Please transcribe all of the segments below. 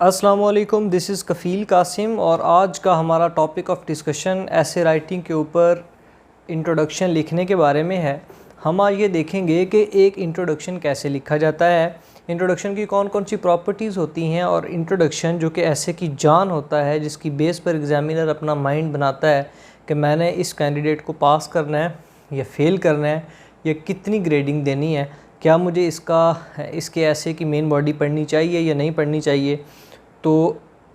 अस्सलाम वालेकुम, this is कफ़ील कासिम और आज का हमारा टॉपिक ऑफ डिस्कशन ऐसे राइटिंग के ऊपर इंट्रोडक्शन लिखने के बारे में है। हम आज ये देखेंगे कि एक इंट्रोडक्शन कैसे लिखा जाता है, इंट्रोडक्शन की कौन कौन सी प्रॉपर्टीज़ होती हैं और इंट्रोडक्शन जो कि ऐसे की जान होता है जिसकी बेस पर एग्ज़ामिनर अपना माइंड बनाता है कि मैंने इस कैंडिडेट को पास करना है या फ़ेल करना है या कितनी ग्रेडिंग देनी है, क्या मुझे इसके ऐसे की मेन बॉडी पढ़नी चाहिए या नहीं पढ़नी चाहिए। तो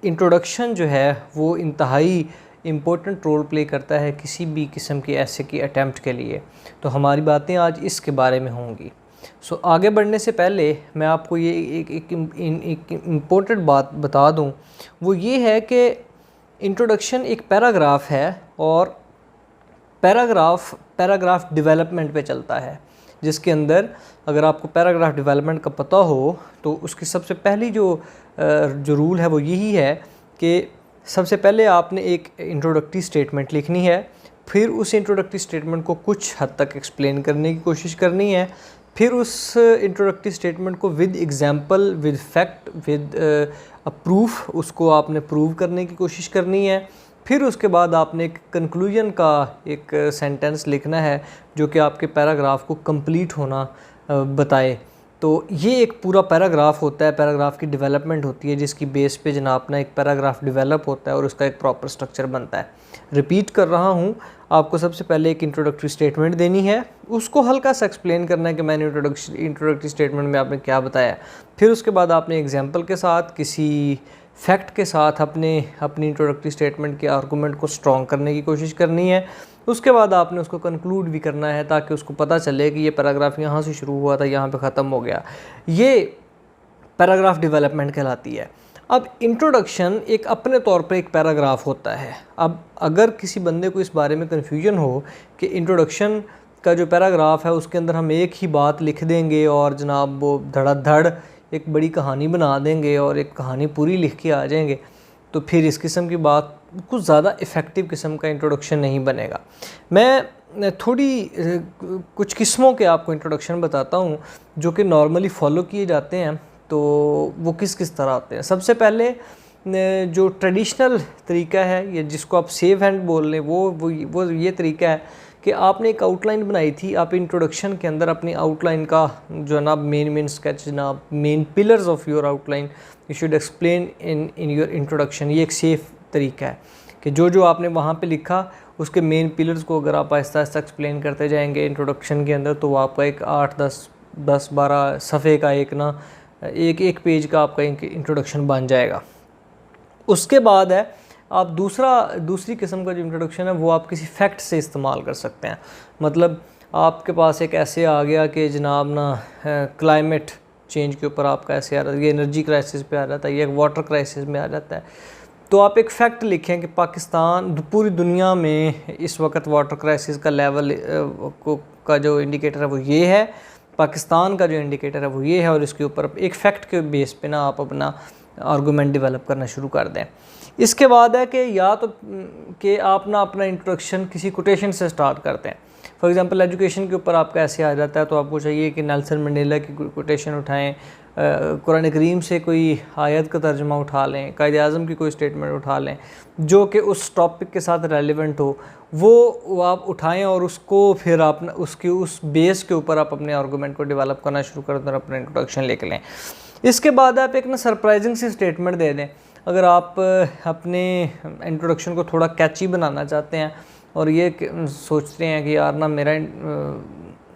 इंट्रोडक्शन जो है वो इंतहाई इम्पोर्टेंट रोल प्ले करता है किसी भी किस्म के ऐसे की अटैम्प्ट के लिए। तो हमारी बातें आज इसके बारे में होंगी। आगे बढ़ने से पहले मैं आपको ये एक इम्पोर्टेंट बात बता दूं, वो ये है कि इंट्रोडक्शन एक पैराग्राफ है और पैराग्राफ डेवलपमेंट पे चलता है, जिसके अंदर अगर आपको पैराग्राफ डेवलपमेंट का पता हो तो उसकी सबसे पहली जो रूल है वो यही है कि सबसे पहले आपने एक इंट्रोडक्टरी स्टेटमेंट लिखनी है, फिर उस इंट्रोडक्टरी स्टेटमेंट को कुछ हद तक एक्सप्लेन करने की कोशिश करनी है, फिर उस इंट्रोडक्टरी स्टेटमेंट को with example, with fact, with proof उसको आपने प्रूव करने की कोशिश करनी है। फिर उसके बाद आपने एक कंक्लूजन का एक सेंटेंस लिखना है जो कि आपके पैराग्राफ को कंप्लीट होना बताए। तो ये एक पूरा पैराग्राफ होता है, पैराग्राफ की डेवलपमेंट होती है जिसकी बेस पे जनाब अपना एक पैराग्राफ डेवलप होता है और उसका एक प्रॉपर स्ट्रक्चर बनता है। रिपीट कर रहा हूँ, आपको सबसे पहले एक इंट्रोडक्टरी स्टेटमेंट देनी है, उसको हल्का सा एक्सप्लेन करना है कि मैंने इंट्रोडक्टरी स्टेटमेंट में आपने क्या बताया। फिर उसके बाद आपने एग्जाम्पल के साथ, किसी फैक्ट के साथ अपनी इंट्रोडक्टरी स्टेटमेंट के आर्गूमेंट को स्ट्रॉन्ग करने की कोशिश करनी है। उसके बाद आपने उसको कंक्लूड भी करना है ताकि उसको पता चले कि ये पैराग्राफ यहाँ से शुरू हुआ था, यहाँ पे ख़त्म हो गया। ये पैराग्राफ डेवलपमेंट कहलाती है। अब इंट्रोडक्शन एक अपने तौर पर एक पैराग्राफ होता है। अब अगर किसी बंदे को इस बारे में कन्फ्यूजन हो कि इंट्रोडक्शन का जो पैराग्राफ है उसके अंदर हम एक ही बात लिख देंगे और जनाब वो धड़ाधड़ एक बड़ी कहानी बना देंगे और एक कहानी पूरी लिख के आ जाएंगे, तो फिर इस किस्म की बात कुछ ज़्यादा इफ़ेक्टिव किस्म का इंट्रोडक्शन नहीं बनेगा। मैं थोड़ी कुछ किस्मों के आपको इंट्रोडक्शन बताता हूँ जो कि नॉर्मली फॉलो किए जाते हैं। तो वो किस किस तरह होते हैं। सबसे पहले जो ट्रेडिशनल तरीका है या जिसको आप सेव हैंड बोल लें, वो ये तरीका है कि आपने एक आउटलाइन बनाई थी, आप इंट्रोडक्शन के अंदर अपनी आउटलाइन का जो है ना मेन स्केच, जनाब main pillars of your outline you should explain in your introduction. ये एक सेफ तरीका है कि जो आपने वहाँ पे लिखा उसके मेन पिलर्स को अगर आप आहिस्ता आहिस्ता एक्सप्लेन करते जाएंगे इंट्रोडक्शन के अंदर, तो वो आपका एक 8-10-12 सफ़े का एक पेज का आपका इंट्रोडक्शन बन जाएगा। उसके बाद है आप दूसरी किस्म का जो इंट्रोडक्शन है वो आप किसी फैक्ट से इस्तेमाल कर सकते हैं। मतलब आपके पास एक ऐसे आ गया कि जनाब ना क्लाइमेट चेंज के ऊपर आपका ऐसे आ रहा है, ये एनर्जी क्राइसिस पे आ जाता है, ये वाटर क्राइसिस में आ जाता है, तो आप एक फ़ैक्ट लिखें कि पाकिस्तान पूरी दुनिया में इस वक्त वाटर क्राइसिस का लेवल का जो इंडिकेटर है वो ये है, पाकिस्तान का जो इंडिकेटर है वो ये है, और इसके ऊपर एक फ़ैक्ट के बेस पे ना आप अपना आर्गूमेंट डेवलप करना शुरू कर दें। इसके बाद है कि या तो कि आप ना अपना इंट्रोडक्शन किसी कोटेशन से स्टार्ट करते हैं। फॉर एग्जांपल एजुकेशन के ऊपर आपका ऐसे आ जाता है तो आपको चाहिए कि नेल्सन मंडेला की कोटेशन उठाएं, कुरान करीम से कोई आयत का तर्जुमा उठा लें, कायदे आज़म की कोई स्टेटमेंट उठा लें जो कि उस टॉपिक के साथ रेलिवेंट हो, वो आप उठाएं और उसको फिर आप उस बेस के ऊपर आप अपने आर्गूमेंट को डेवलप करना शुरू कर दें और अपना इंट्रोडक्शन लिख लें। इसके बाद आप एक ना सरप्राइजिंग सी स्टेटमेंट दे दें। अगर आप अपने इंट्रोडक्शन को थोड़ा कैची बनाना चाहते हैं और ये सोचते हैं कि यार ना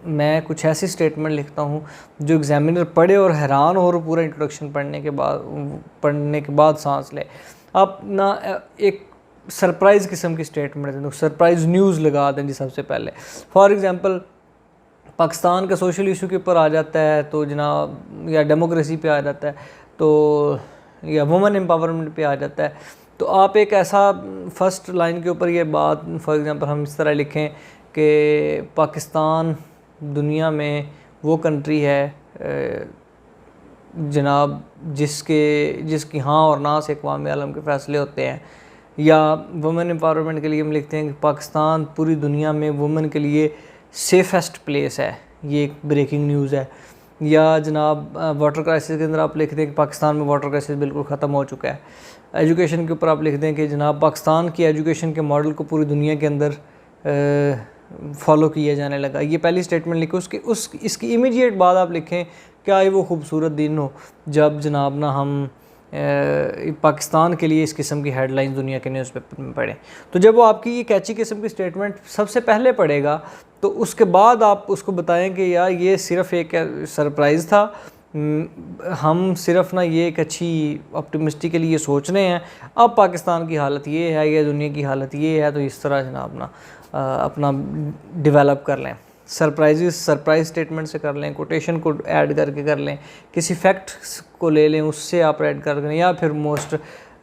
मैं कुछ ऐसी स्टेटमेंट लिखता हूँ जो एग्जामिनर पढ़े और हैरान हो और पूरा इंट्रोडक्शन पढ़ने के बाद सांस ले, आप ना एक सरप्राइज़ किस्म की स्टेटमेंट दें, सरप्राइज़ न्यूज़ लगा दें जी सबसे पहले। फॉर एग्ज़ाम्पल पाकिस्तान का सोशल इशू के ऊपर आ जाता है तो जनाब, या डेमोक्रेसी पे आ जाता है तो, या वुमेन एम्पावरमेंट पे आ जाता है, तो आप एक ऐसा फर्स्ट लाइन के ऊपर ये बात, फॉर एग्ज़ाम्पल हम इस तरह लिखें कि पाकिस्तान दुनिया में वो कंट्री है जनाब जिसकी हाँ और ना से अक़वाम आलम के फ़ैसले होते हैं। या वुमेन एम्पावरमेंट के लिए हम लिखते हैं कि पाकिस्तान पूरी दुनिया में वुमेन के लिए सेफ़ेस्ट प्लेस है, ये एक ब्रेकिंग न्यूज़ है। या जनाब वाटर क्राइसिस के अंदर आप लिख दें कि पाकिस्तान में वाटर क्राइसिस बिल्कुल ख़त्म हो चुका है। एजुकेशन के ऊपर आप लिख दें कि जनाब पाकिस्तान की एजुकेशन के मॉडल को पूरी दुनिया के अंदर फॉलो किया जाने लगा। ये पहली स्टेटमेंट लिखो। इसकी इमीडिएट बाद आप लिखें क्या वो खूबसूरत दिन हो जब जनाब ना हम पाकिस्तान के लिए इस किस्म की हेडलाइंस दुनिया के न्यूज़पेपर में पढ़ें। तो जब वो आपकी ये कैची किस्म की स्टेटमेंट सबसे पहले पढ़ेगा तो उसके बाद आप उसको बताएं कि यार ये सिर्फ़ एक सरप्राइज़ था, हम सिर्फ ना ये एक अच्छी ऑप्टिमिस्टिकली ये सोच रहे हैं, अब पाकिस्तान की हालत ये है या दुनिया की हालत ये है, तो इस तरह जनाब ना अपना डेवलप कर लें। सरप्राइज स्टेटमेंट से कर लें, कोटेशन को ऐड करके कर लें, किसी फैक्ट को ले लें उससे आप ऐड कर लें, या फिर मोस्ट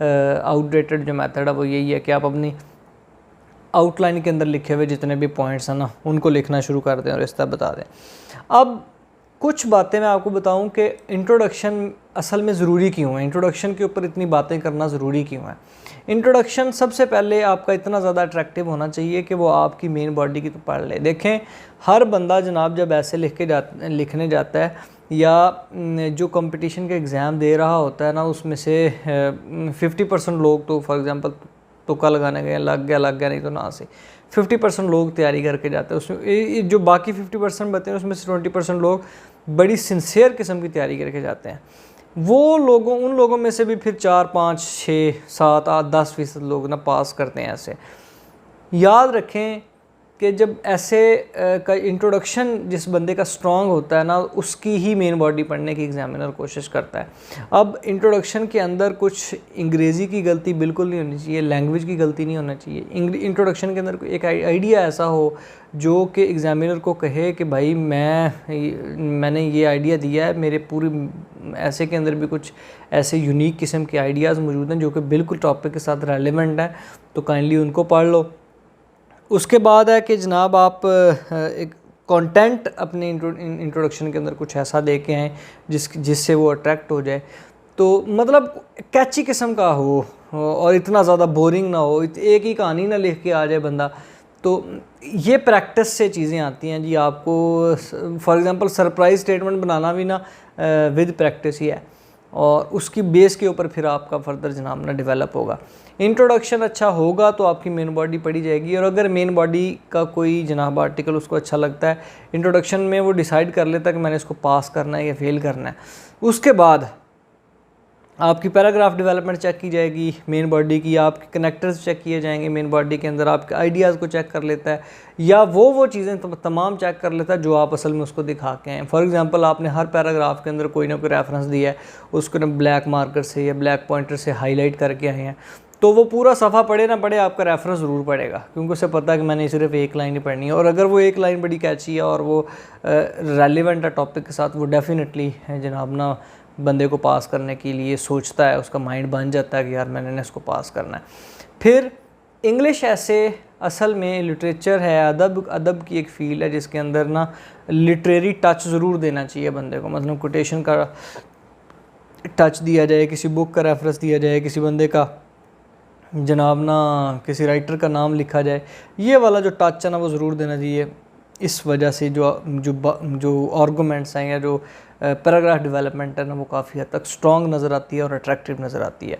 आउटडेटेड जो मेथड है वो यही है कि आप अपनी आउटलाइन के अंदर लिखे हुए जितने भी पॉइंट्स हैं ना उनको लिखना शुरू कर दें और इस तरह बता दें। अब कुछ बातें मैं आपको बताऊं कि इंट्रोडक्शन असल में ज़रूरी क्यों है, इंट्रोडक्शन के ऊपर इतनी बातें करना ज़रूरी क्यों है। इंट्रोडक्शन सबसे पहले आपका इतना ज़्यादा अट्रैक्टिव होना चाहिए कि वो आपकी मेन बॉडी की तो पढ़ ले। देखें हर बंदा जनाब जब ऐसे लिखने जाता है या जो कंपटीशन के एग्ज़ाम दे रहा होता है ना, उसमें से 50% लोग तो फॉर एग्ज़ाम्पल तुक्का लगाने गए, लग गया नहीं तो ना से 50% लोग तैयारी करके जाते हैं। उसमें जो बाकी 50% बचे हैं उसमें से 20% लोग बड़ी सिंसियर किस्म की तैयारी करके जाते हैं। उन लोगों में से भी फिर 4, 5, 6, 7, 8, 10% लोग ना पास करते हैं। ऐसे याद रखें कि जब ऐसे का इंट्रोडक्शन जिस बंदे का स्ट्रॉन्ग होता है ना, उसकी ही मेन बॉडी पढ़ने की एग्जामिनर कोशिश करता है। अब इंट्रोडक्शन के अंदर कुछ अंग्रेज़ी की गलती बिल्कुल नहीं होनी चाहिए, लैंग्वेज की गलती नहीं होना चाहिए। इंट्रोडक्शन के अंदर एक आइडिया ऐसा हो जो कि एग्जामिनर को कहे कि भाई मैंने ये आइडिया दिया है, मेरे पूरी ऐसे के अंदर भी कुछ ऐसे यूनिक किस्म के आइडियाज़ मौजूद हैं जो कि बिल्कुल टॉपिक के साथ रेलेवेंट हैं, तो काइंडली उनको पढ़ लो। उसके बाद है कि जनाब आप एक कंटेंट अपने इंट्रोडक्शन के अंदर कुछ ऐसा दे के आएँ जिससे वो अट्रैक्ट हो जाए, तो मतलब कैची किस्म का हो और इतना ज़्यादा बोरिंग ना हो, एक ही कहानी ना लिख के आ जाए बंदा। तो ये प्रैक्टिस से चीज़ें आती हैं जी। आपको फॉर एग्ज़ाम्पल सरप्राइज स्टेटमेंट बनाना भी ना विद प्रैक्टिस ही है, और उसकी बेस के ऊपर फिर आपका फर्दर जनाब ना डेवलप होगा। इंट्रोडक्शन अच्छा होगा तो आपकी मेन बॉडी पढ़ी जाएगी, और अगर मेन बॉडी का कोई जनाब आर्टिकल उसको अच्छा लगता है, इंट्रोडक्शन में वो डिसाइड कर लेता है कि मैंने इसको पास करना है या फेल करना है, उसके बाद आपकी पैराग्राफ डेवलपमेंट चेक की जाएगी मेन बॉडी की, आपके कनेक्टर्स चेक किए जाएंगे मेन बॉडी के अंदर, आपके आइडियाज़ को चेक कर लेता है, या वो चीज़ें तमाम चेक कर लेता है जो आप असल में उसको दिखा के हैं। फॉर एग्जांपल आपने हर पैराग्राफ के अंदर कोई ना कोई रेफरेंस दिया है, उसको ना ब्लैक मार्कर से या ब्लैक पॉइंटर से हाईलाइट करके आए हैं, तो वो पूरा सफ़ा पढ़े ना पढ़े आपका रेफरेंस ज़रूर पड़ेगा, क्योंकि उसे पता है कि मैंने सिर्फ एक लाइन ही पढ़नी है। और अगर वो एक लाइन बड़ी कैची है और वो रेलिवेंट है टॉपिक के साथ, वो डेफिनेटली जनाब ना बंदे को पास करने के लिए सोचता है, उसका माइंड बन जाता है कि यार मैंने इसको पास करना है। फिर इंग्लिश ऐसे असल में लिटरेचर है, अदब की एक फ़ील्ड है जिसके अंदर ना लिटरेरी टच ज़रूर देना चाहिए बंदे को। मतलब कोटेशन का टच दिया जाए, किसी बुक का रेफरेंस दिया जाए, किसी बंदे का जनाब ना किसी राइटर का नाम लिखा जाए, ये वाला जो टच है ना वो ज़रूर देना चाहिए। इस वजह से जो आर्गूमेंट्स हैं या जो पैराग्राफ डेवलपमेंट है ना वो काफ़ी हद तक स्ट्रॉन्ग नज़र आती है और अट्रैक्टिव नज़र आती है।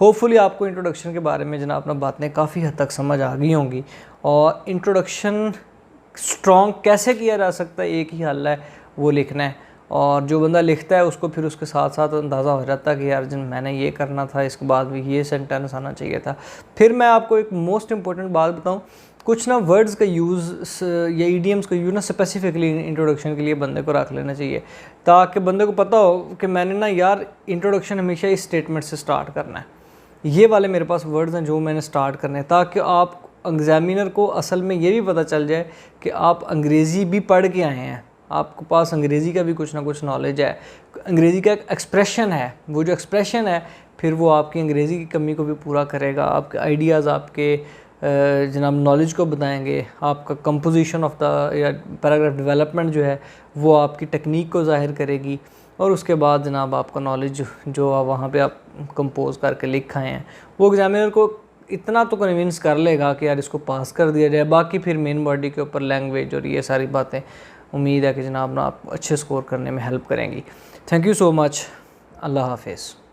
होपफुली आपको इंट्रोडक्शन के बारे में जनाब अपना बातें काफ़ी हद तक समझ आ गई होंगी, और इंट्रोडक्शन स्ट्रॉन्ग कैसे किया जा सकता है, एक ही हल है, वो लिखना है। और जो बंदा लिखता है उसको फिर उसके साथ साथ अंदाज़ा हो जाता है कि यार मैंने ये करना था, इसके बाद भी ये सेंटेंस आना चाहिए था। फिर मैं आपको एक मोस्ट इंपॉर्टेंट बात बताऊं, कुछ ना वर्ड्स का यूज़ या ईडियम्स का यूज़ ना स्पेसिफिकली इंट्रोडक्शन के लिए बंदे को रख लेना चाहिए, ताकि बंदे को पता हो कि मैंने ना यार इंट्रोडक्शन हमेशा इस स्टेटमेंट से स्टार्ट करना है, ये वाले मेरे पास वर्ड्स हैं जो मैंने स्टार्ट करने हैं, ताकि आप एग्जामिनर को असल में ये भी पता चल जाए कि आप अंग्रेज़ी भी पढ़ के आए हैं, आपके पास अंग्रेज़ी का भी कुछ ना कुछ नॉलेज है, अंग्रेज़ी का एक एक्सप्रेशन है, वो जो एक्सप्रेशन है फिर वो आपकी अंग्रेज़ी की कमी को भी पूरा करेगा, आपके आइडियाज़ आपके जनाब नॉलेज को बताएंगे, आपका कंपोजिशन ऑफ द या पैराग्राफ डेवलपमेंट जो है वो आपकी टेक्निक को ज़ाहिर करेगी, और उसके बाद जनाब आपका नॉलेज जो वहाँ पे आप कंपोज करके लिख आए हैं वो एग्जामिनर को इतना तो कन्विंस कर लेगा कि यार इसको पास कर दिया जाए। बाकी फिर मेन बॉडी के ऊपर लैंग्वेज और ये सारी बातें उम्मीद है कि जनाब ना आप अच्छे स्कोर करने में हेल्प करेंगी। Thank you so much. अल्लाह हाफिज़।